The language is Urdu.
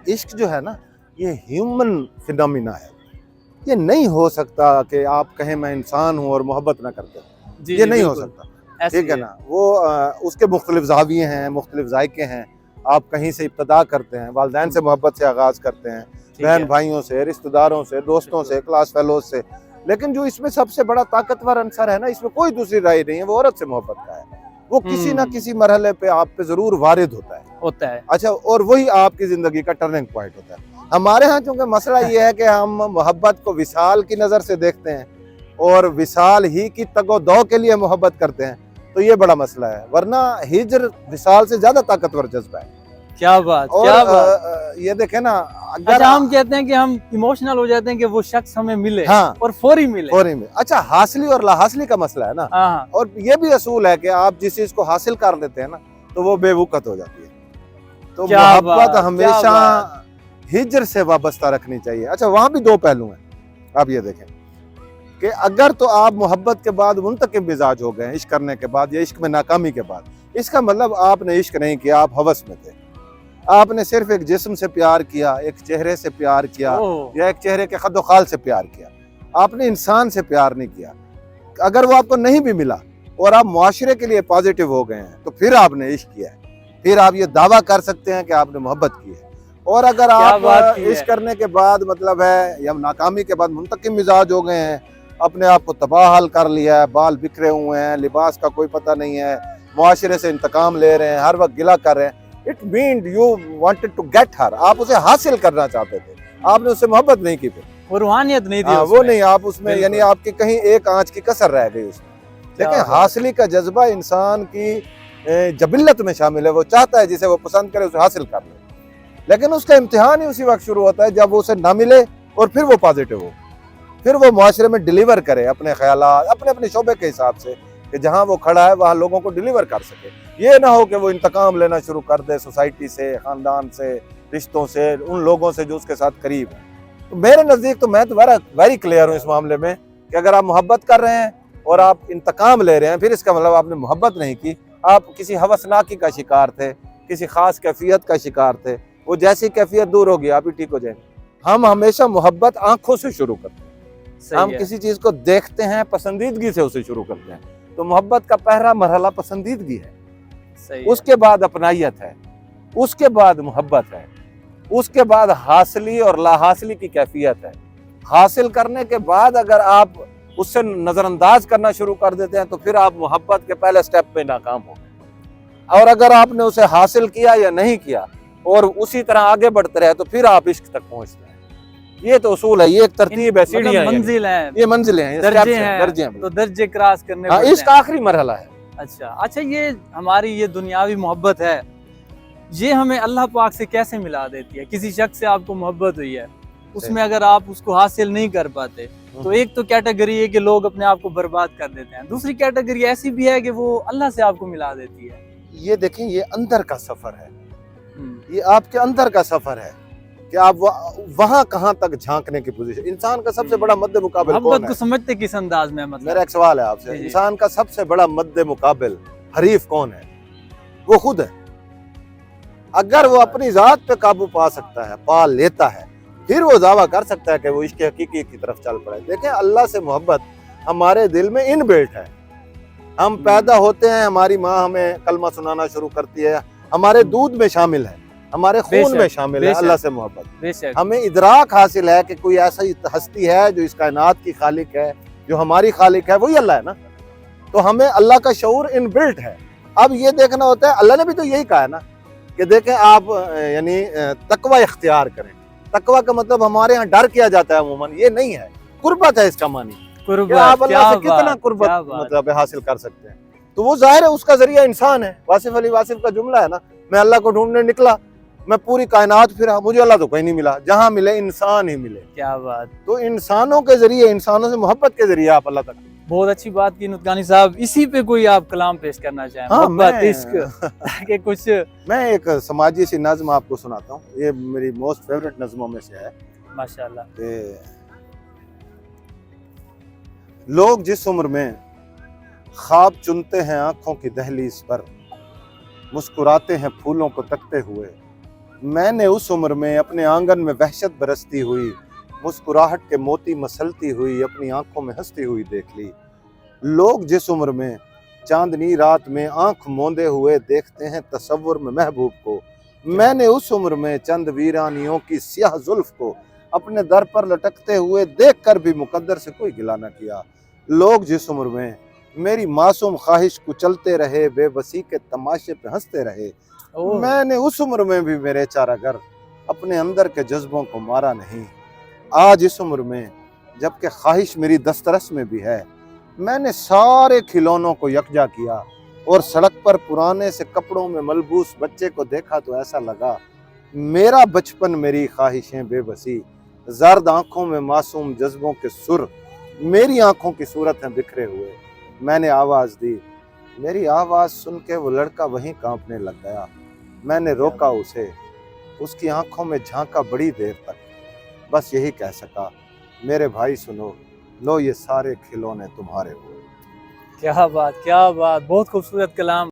عشق جو ہے نا یہ ہیومن فینومینا ہے، یہ نہیں ہو سکتا کہ آپ کہیں میں انسان ہوں اور محبت نہ کرتے، یہ نہیں ہو سکتا، ٹھیک ہے نا۔ وہ اس کے مختلف زاویے ہیں، مختلف ذائقے ہیں۔ آپ کہیں سے ابتدا کرتے ہیں، والدین سے محبت سے آغاز کرتے ہیں، بہن بھائیوں سے، رشتہ داروں سے، دوستوں سے، کلاس فیلوز سے، لیکن جو اس میں سب سے بڑا طاقتور عنصر ہے نا، اس میں کوئی دوسری رائے نہیں ہے، وہ عورت سے محبت کا ہے۔ وہ کسی نہ کسی مرحلے پہ آپ پہ ضرور وارد ہوتا ہے، اچھا، اور وہی آپ کی زندگی کا ٹرننگ پوائنٹ ہوتا ہے۔ ہمارے ہاں چونکہ مسئلہ یہ ہے کہ ہم محبت کو وصال کی نظر سے دیکھتے ہیں اور وصال ہی کی تگ و دو کے لیے محبت کرتے ہیں، تو یہ بڑا مسئلہ ہے، ورنہ ہجر وصال سے زیادہ طاقتور جذبہ ہے۔ کیا بات، کیا بات۔ یہ دیکھیں نا، اچھا ہم کہتے ہیں کہ ہم ایموشنل ہو جاتے ہیں کہ وہ شخص ہمیں ملے اور فوری ملے، اچھا حاصلی اور لا حاصلی کا مسئلہ ہے نا، اور یہ بھی اصول ہے کہ آپ جس چیز کو حاصل کر لیتے ہیں نا تو وہ بے وقت ہو جاتی ہے، تو محبت ہمیشہ ہجر سے وابستہ رکھنی چاہیے۔ اچھا وہاں بھی دو پہلو ہیں، آپ یہ دیکھیں کہ اگر تو آپ محبت کے بعد منتقم مزاج ہو گئے عشق کرنے کے بعد یا عشق میں ناکامی کے بعد، اس کا مطلب آپ نے عشق نہیں کیا، آپ ہوس میں تھے، آپ نے صرف ایک جسم سے پیار کیا، ایک چہرے سے پیار کیا یا ایک چہرے کے خد و خال سے پیار کیا، آپ نے انسان سے پیار نہیں کیا۔ اگر وہ آپ کو نہیں بھی ملا اور آپ معاشرے کے لیے پازیٹیو ہو گئے ہیں تو پھر آپ نے عشق کیا ہے، پھر آپ یہ دعویٰ کر سکتے ہیں کہ آپ نے محبت کی ہے۔ اور اگر آپ عشق کرنے کے بعد مطلب ہے یا ناکامی کے بعد منتقم مزاج ہو گئے ہیں، اپنے آپ کو تباہ حال کر لیا ہے، بال بکھرے ہوئے ہیں، لباس کا کوئی پتہ نہیں ہے، معاشرے سے انتقام لے رہے ہیں، ہر وقت گلہ کر رہے ہیں، It means you wanted to get her، آپ اسے حاصل کرنا چاہتے تھے، آپ نے اس سے محبت نہیں کی، وہ روحانیت نہیں تھی، وہ نہیں، آپ اس میں یعنی آپ کی کہیں ایک آنچ کی کسر رہ گئی اس میں۔ لیکن حاصلی کا جذبہ انسان کی جبلت میں شامل ہے، وہ چاہتا ہے جسے وہ پسند کرے اسے حاصل کر لے، لیکن اس کا امتحان ہی اسی وقت شروع ہوتا ہے جب وہ اسے نہ ملے اور پھر وہ پازیٹیو ہو، پھر وہ معاشرے میں ڈیلیور کرے اپنے خیالات اپنے شعبے کے حساب سے، کہ جہاں وہ کھڑا ہے وہاں لوگوں کو ڈیلیور کر سکے۔ یہ نہ ہو کہ وہ انتقام لینا شروع کر دے سوسائٹی سے، خاندان سے، رشتوں سے، ان لوگوں سے جو اس کے ساتھ قریب ہیں۔ تو میرے نزدیک تو میں تو ویری کلیئر ہوں اس معاملے میں کہ اگر آپ محبت کر رہے ہیں اور آپ انتقام لے رہے ہیں، پھر اس کا مطلب آپ نے محبت نہیں کی، آپ کسی ہوسناکی کا شکار تھے، کسی خاص کیفیت کا شکار تھے، وہ جیسی کیفیت دور ہوگی آپ ہی ٹھیک ہو جائیں گے۔ ہم ہمیشہ محبت آنکھوں سے شروع کرتے ہیں، ہم کسی چیز کو دیکھتے ہیں، پسندیدگی سے اسے شروع کرتے ہیں، تو محبت کا پہلا مرحلہ پسندیدگی ہے، اس کے بعد اپنائیت ہے، اس کے بعد محبت ہے، اس کے بعد حاصلی اور لا حاصلی کی کیفیت ہے۔ حاصل کرنے کے بعد اگر آپ اس سے نظر انداز کرنا شروع کر دیتے ہیں تو پھر آپ محبت کے پہلے سٹیپ پہ ناکام ہو گئے، اور اگر آپ نے اسے حاصل کیا یا نہیں کیا اور اسی طرح آگے بڑھتے رہے تو پھر آپ عشق تک پہنچتے ہیں۔ یہ تو اصول ہے، یہ ایک ترتیب ہے، سیڑھیاں ہیں، منزل ہیں، یہ منزلیں ہیں، درجے ہیں، تو درجے کراس کرنے ہیں، عشق آخری مرحلہ ہے۔ اچھا یہ ہماری یہ دنیاوی محبت ہے، یہ ہمیں اللہ پاک سے کیسے ملا دیتی ہے؟ کسی شخص سے آپ کو محبت ہوئی ہے، اس میں اگر آپ اس کو حاصل نہیں کر پاتے تو ایک تو کیٹیگری ہے کہ لوگ اپنے آپ کو برباد کر دیتے ہیں، دوسری کیٹیگری ایسی بھی ہے کہ وہ اللہ سے آپ کو ملا دیتی ہے۔ یہ دیکھیں، یہ اندر کا سفر ہے، یہ آپ کے اندر کا سفر ہے کہ آپ وہاں کہاں تک جھانکنے کی پوزیشن۔ انسان کا سب سے بڑا مد مقابل کون ہے؟ محبت کو سمجھتے کس انداز میں؟ مطلب میرا ایک سوال ہے آپ سے، انسان کا سب سے بڑا مد مقابل حریف کون ہے؟ وہ خود ہے۔ اگر وہ اپنی ذات پہ قابو پا سکتا ہے، پا لیتا ہے، پھر وہ دعویٰ کر سکتا ہے کہ وہ عشق حقیقی کی طرف چل پڑے۔ دیکھیں، اللہ سے محبت ہمارے دل میں ان بلٹ ہے، ہم پیدا ہوتے ہیں، ہماری ماں ہمیں کلمہ سنانا شروع کرتی ہے، ہمارے دودھ میں شامل ہے، ہمارے خون میں شامل ہے اللہ سے محبت۔ ہمیں ادراک حاصل ہے کہ کوئی ایسی ہستی ہے جو اس کائنات کی خالق ہے، جو ہماری خالق ہے، وہی اللہ ہے نا، تو ہمیں اللہ کا شعور ان بلٹ ہے۔ اب یہ دیکھنا ہوتا ہے، اللہ نے بھی تو یہی کہا ہے نا کہ دیکھیں آپ یعنی تقوی اختیار کریں۔ تقوی کا مطلب ہمارے ہاں ڈر کیا جاتا ہے عموماً، یہ نہیں ہے، قربت ہے اس کا معنی، آپ اللہ سے کتنا قربت مطلب حاصل کر سکتے ہیں۔ تو وہ ظاہر ہے اس کا ذریعہ انسان ہے۔ واصف علی واصف کا جملہ ہے نا، میں اللہ کو ڈھونڈنے نکلا، میں پوری کائنات پھرا، مجھے اللہ تو کہیں نہیں ملا، جہاں ملے انسان ہی ملے۔ کیا بات! تو انسانوں کے ذریعے، انسانوں سے محبت کے ذریعے آپ اللہ تک۔ بہت اچھی بات کی نطقانی صاحب، اسی پہ کوئی آپ کلام پیش کرنا چاہیں؟ محبت، عشق کہ کچھ؟ میں ایک سماجی سی نظم آپ کو سناتا ہوں، یہ میری موسٹ فیوریٹ نظموں میں سے ہے۔ ماشاءاللہ۔ کہ لوگ جس عمر میں خواب چنتے ہیں آنکھوں کی دہلیز پر، مسکراتے ہیں پھولوں کو تکتے ہوئے، میں نے اس عمر میں اپنے آنگن میں وحشت برستی ہوئی، مسکراہٹ کے موتی مسلتی ہوئی اپنی آنکھوں میں ہنستی ہوئی دیکھ لی۔ لوگ جس عمر میں چاندنی رات میں آنکھ موندے ہوئے دیکھتے ہیں تصور میں محبوب کو، میں نے اس عمر میں چند ویرانیوں کی سیاہ زلف کو اپنے در پر لٹکتے ہوئے دیکھ کر بھی مقدر سے کوئی گلہ نہ کیا۔ لوگ جس عمر میں میری معصوم خواہش کچلتے رہے، بے بسی کے تماشے پہ ہنستے رہے، میں نے اس عمر میں بھی میرے چارہ گر اپنے اندر کے جذبوں کو مارا نہیں۔ آج اس عمر میں جبکہ خواہش میری دسترس میں بھی ہے، میں نے سارے کھلونوں کو یکجا کیا اور سڑک پر پرانے سے کپڑوں میں ملبوس بچے کو دیکھا تو ایسا لگا میرا بچپن، میری خواہشیں بے بسی، زرد آنکھوں میں معصوم جذبوں کے سر، میری آنکھوں کی صورت ہیں بکھرے ہوئے۔ میں نے آواز دی، میری آواز سن کے وہ لڑکا وہیں کانپنے لگ گیا۔ میں نے روکا اسے، اس کی آنکھوں میں جھانکا بڑی دیر تک، بس یہی کہہ سکا، میرے بھائی سنو، لو یہ سارے کھلونے تمہارے ہوئے۔ کیا بات، کیا بات، بہت خوبصورت کلام۔